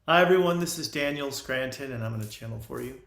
Hi everyone, this is Daniel Scranton and I'm going to channel for you.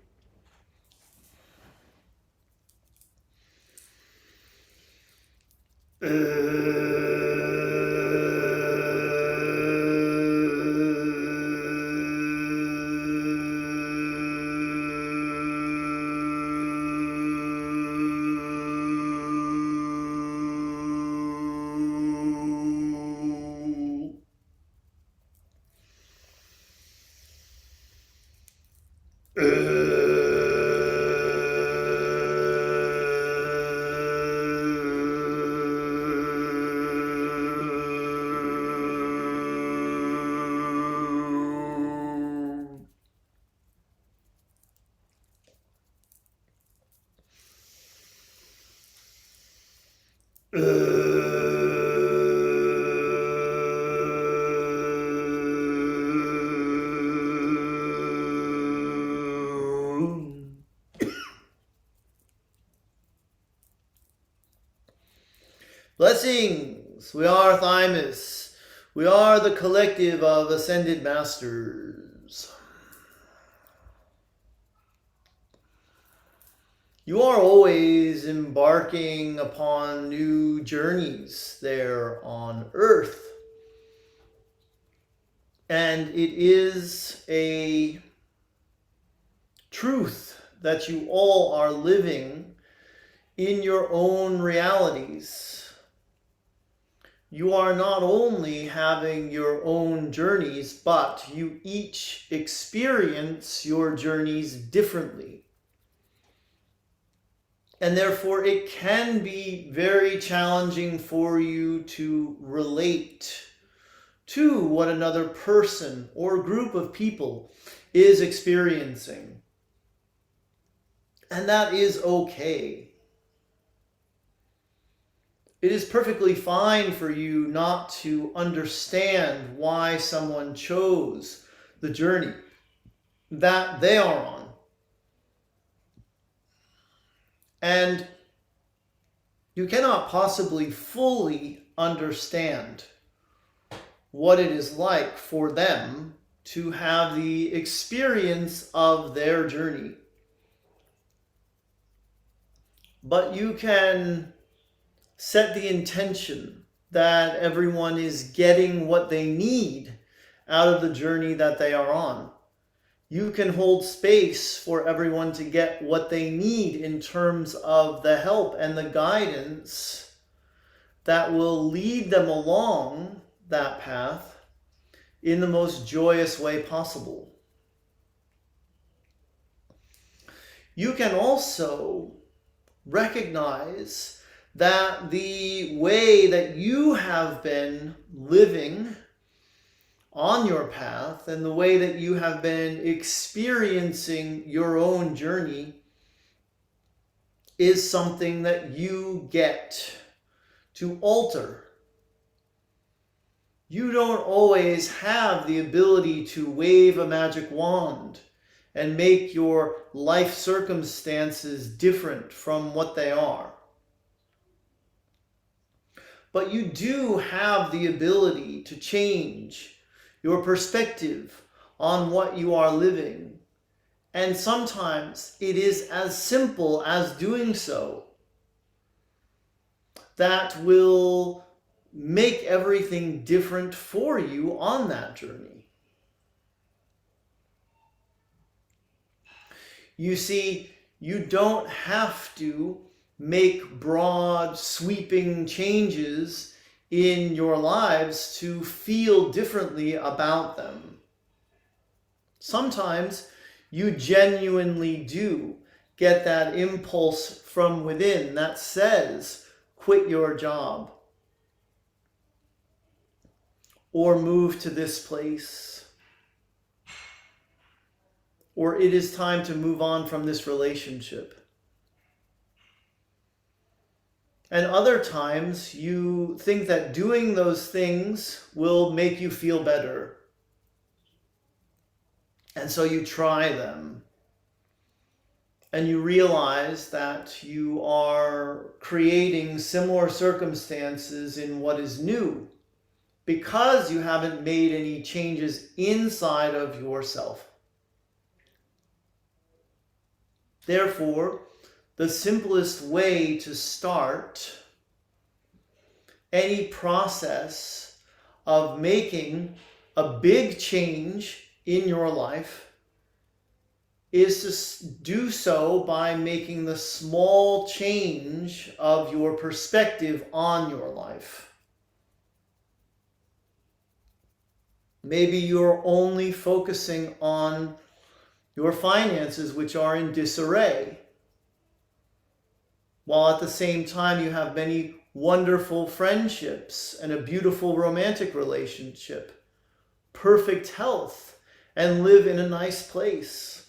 Blessings! We are Thymus. We are the collective of ascended masters. You are always embarking upon new journeys there on Earth. And it is a truth that you all are living in your own realities. You are not only having your own journeys, but you each experience your journeys differently. And therefore, it can be very challenging for you to relate to what another person or group of people is experiencing. And that is okay. It is perfectly fine for you not to understand why someone chose the journey that they are on. And you cannot possibly fully understand what it is like for them to have the experience of their journey. But you can set the intention that everyone is getting what they need out of the journey that they are on. You can hold space for everyone to get what they need in terms of the help and the guidance that will lead them along that path in the most joyous way possible. You can also recognize that the way that you have been living on your path and the way that you have been experiencing your own journey is something that you get to alter. You don't always have the ability to wave a magic wand and make your life circumstances different from what they are. But you do have the ability to change your perspective on what you are living. And sometimes it is as simple as doing so that will make everything different for you on that journey. You see, you don't have to make broad, sweeping changes in your lives to feel differently about them. Sometimes you genuinely do get that impulse from within that says, quit your job, or move to this place, or it is time to move on from this relationship. And other times you think that doing those things will make you feel better. And so you try them. And you realize that you are creating similar circumstances in what is new because you haven't made any changes inside of yourself. Therefore, the simplest way to start any process of making a big change in your life is to do so by making the small change of your perspective on your life. Maybe you're only focusing on your finances, which are in disarray, while at the same time you have many wonderful friendships and a beautiful romantic relationship, perfect health, and live in a nice place.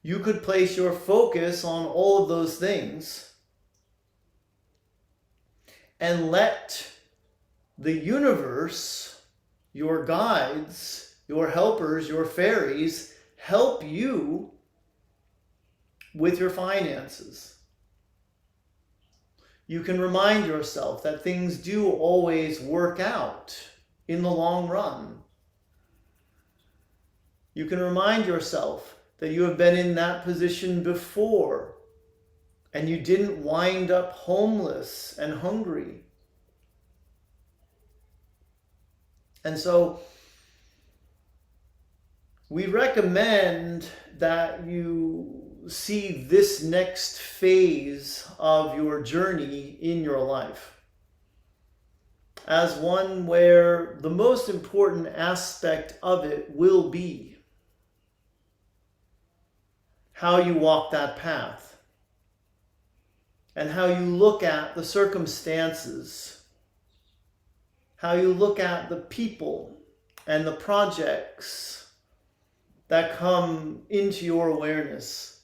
You could place your focus on all of those things and let the universe, your guides, your helpers, your fairies, help you with your finances. You can remind yourself that things do always work out in the long run. You can remind yourself that you have been in that position before and you didn't wind up homeless and hungry. And so we recommend that you see this next phase of your journey in your life as one where the most important aspect of it will be how you walk that path and how you look at the circumstances, how you look at the people and the projects that come into your awareness.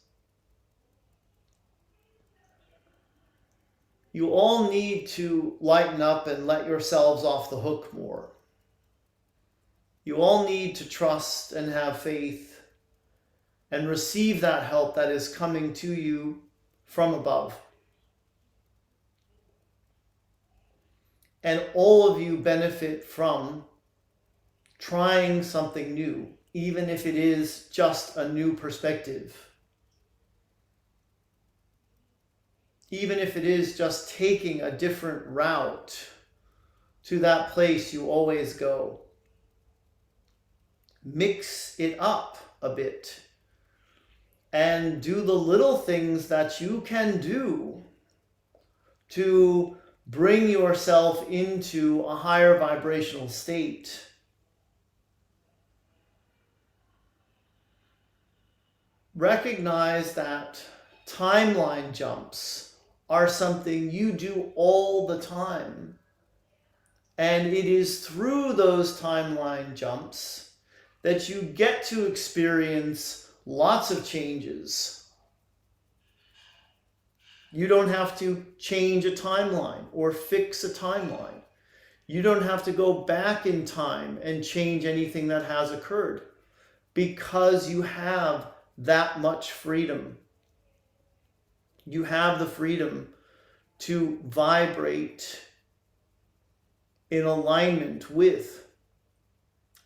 You all need to lighten up and let yourselves off the hook more. You all need to trust and have faith and receive that help that is coming to you from above. And all of you benefit from trying something new, even if it is just a new perspective. Even if it is just taking a different route to that place you always go. Mix it up a bit and do the little things that you can do to bring yourself into a higher vibrational state. Recognize that timeline jumps are something you do all the time. And it is through those timeline jumps that you get to experience lots of changes. You don't have to change a timeline or fix a timeline. You don't have to go back in time and change anything that has occurred because you have that much freedom. You have the freedom to vibrate in alignment with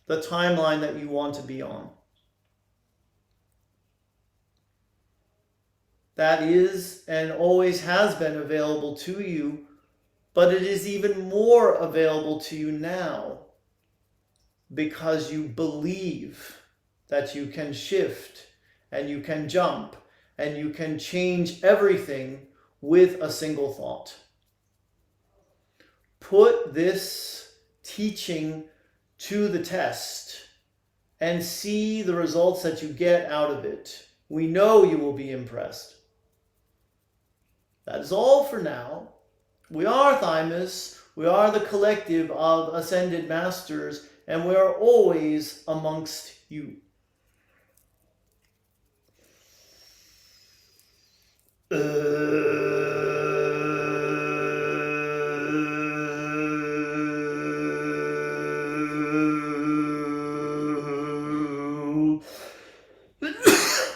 the timeline that you want to be on. That is and always has been available to you, but it is even more available to you now because you believe that you can shift and you can jump and you can change everything with a single thought. Put this teaching to the test and see the results that you get out of it. We know you will be impressed. That is all for now. We are Thymus. We are the collective of ascended masters, and we are always amongst you.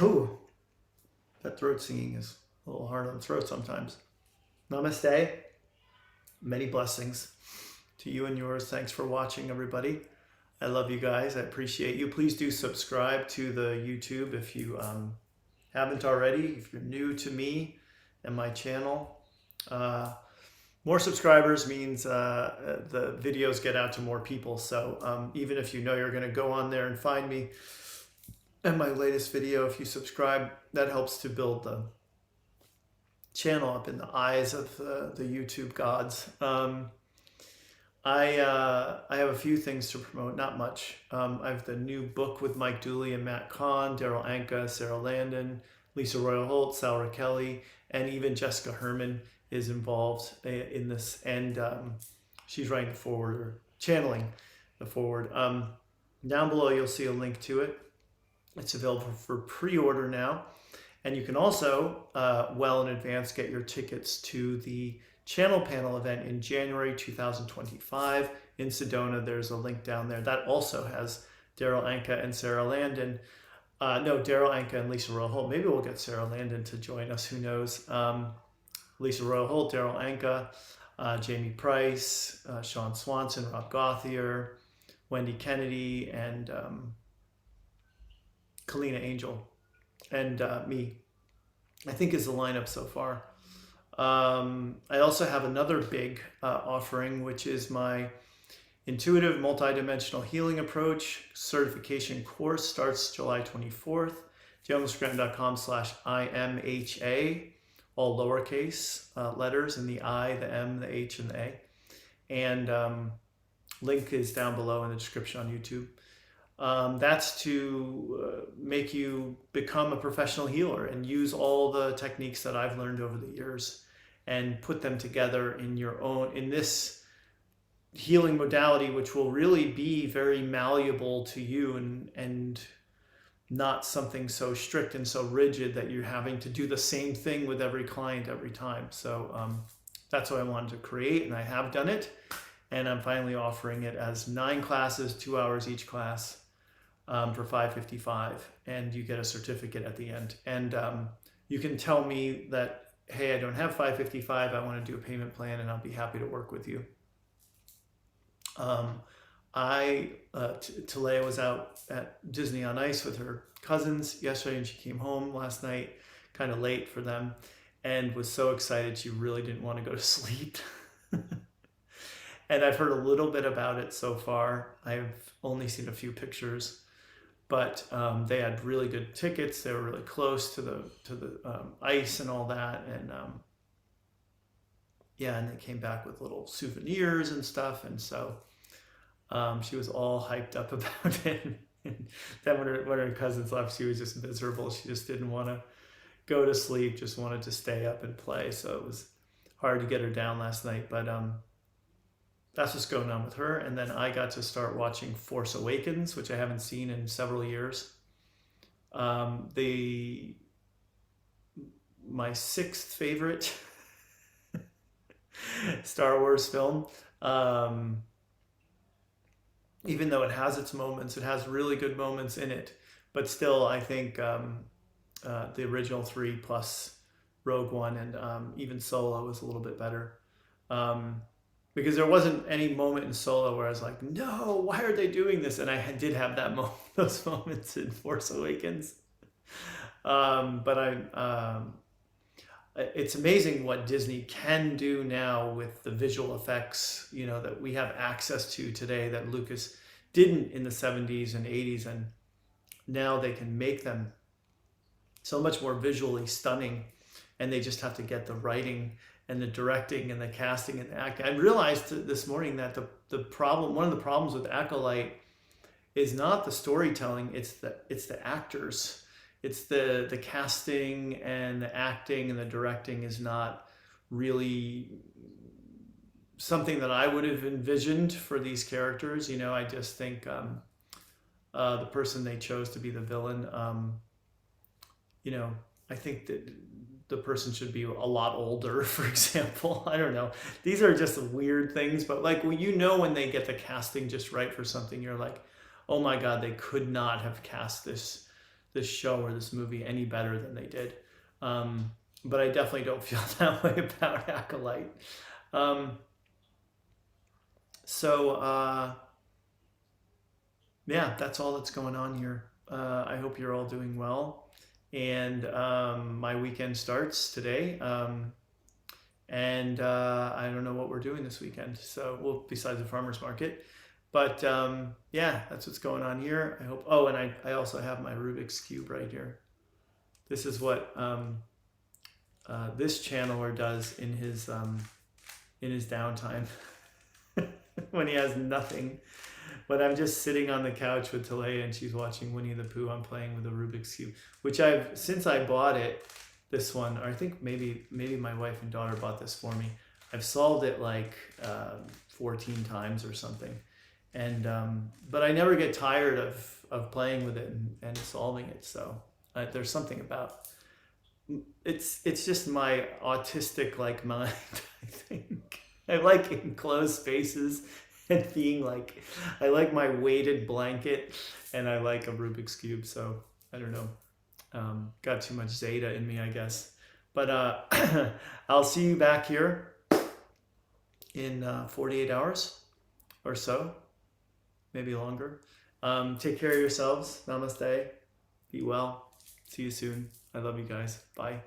Ooh, that throat singing is a little hard on the throat sometimes. Namaste. Many blessings to you and yours. Thanks for watching, everybody. I love you guys. I appreciate you. Please do subscribe to the YouTube if you haven't already. If you're new to me and my channel, more subscribers means the videos get out to more people. So even if you know you're going to go on there and find me and my latest video, if you subscribe, that helps to build the channel up in the eyes of the YouTube gods. I have a few things to promote, not much. I have the new book with Mike Dooley and Matt Kahn, Daryl Anka, Sarah Landon, Lisa Royal Holt, Salra Kelly, and even Jessica Herman is involved in this, and she's writing the forward, or channeling the forward. Down below you'll see a link to it. It's available for pre-order now, and you can also, well in advance, get your tickets to the channel panel event in January 2025 in Sedona. There's a link down there. That also has Daryl Anka and Sarah Landon. No, Daryl Anka and Lisa Royal Holt. Maybe we'll get Sarah Landon to join us. Who knows? Lisa Royal Holt, Daryl Anka, Jamie Price, Sean Swanson, Rob Gauthier, Wendy Kennedy, and Kalina Angel, and me, I think, is the lineup so far. I also have another big offering, which is my Intuitive Multidimensional Healing Approach certification course. Starts July 24th. JonesGrant.com/IMHA, all lowercase letters, in the I, the M, the H, and the A. And link is down below in the description on YouTube. That's to make you become a professional healer and use all the techniques that I've learned over the years and put them together in your own, in this healing modality, which will really be very malleable to you, and not something so strict and so rigid that you're having to do the same thing with every client every time. So that's what I wanted to create, and I have done it, and I'm finally offering it as 9 classes, 2 hours each class, for $555, and you get a certificate at the end. And you can tell me that, hey, I don't have $555, I want to do a payment plan, and I'll be happy to work with you. Talea was out at Disney on Ice with her cousins yesterday, and she came home last night kind of late for them, and was so excited she really didn't want to go to sleep. And I've heard a little bit about it so far. I've only seen a few pictures, but they had really good tickets. They were really close to the ice and all that, and yeah, and they came back with little souvenirs and stuff, and so she was all hyped up about it. And then when her cousins left, she was just miserable. She just didn't want to go to sleep, just wanted to stay up and play. So it was hard to get her down last night, but that's what's going on with her. And then I got to start watching Force Awakens, which I haven't seen in several years. My 6th favorite Star Wars film. Even though it has its moments, it has really good moments in it, but still, I think the original 3 plus Rogue One and even Solo was a little bit better. Because there wasn't any moment in Solo where I was like, no, why are they doing this? And I did have that those moments in Force Awakens. But it's amazing what Disney can do now with the visual effects, you know, that we have access to today that Lucas didn't in the 70s and 80s. And now they can make them so much more visually stunning, and they just have to get the writing and the directing and the casting and the acting. I realized this morning that the problem, one of the problems with Acolyte, is not the storytelling, it's the actors. It's the casting and the acting and the directing is not really something that I would have envisioned for these characters. You know, I just think the person they chose to be the villain, you know, I think that the person should be a lot older, for example. I don't know. These are just weird things, but like, well, you know, when they get the casting just right for something, you're like, oh my God, they could not have cast this show or this movie any better than they did. But I definitely don't feel that way about Acolyte. So yeah, that's all that's going on here. I hope you're all doing well. And my weekend starts today. And I don't know what we're doing this weekend. So, well, besides the farmer's market. But yeah, that's what's going on here. I hope. Oh, and I also have my Rubik's Cube right here. This is what this channeler does in his downtime when he has nothing. But I'm just sitting on the couch with Talea and she's watching Winnie the Pooh. I'm playing with a Rubik's Cube, which since I bought it, this one, or I think maybe my wife and daughter bought this for me. I've solved it like 14 times or something. And but I never get tired of playing with it and solving it. So there's something about it's just my autistic like mind, I think. I like enclosed spaces and being like, I like my weighted blanket and I like a Rubik's Cube. So I don't know. Got too much Zeta in me, I guess. But I'll see you back here in 48 hours or so, maybe longer. Take care of yourselves. Namaste. Be well. See you soon. I love you guys. Bye.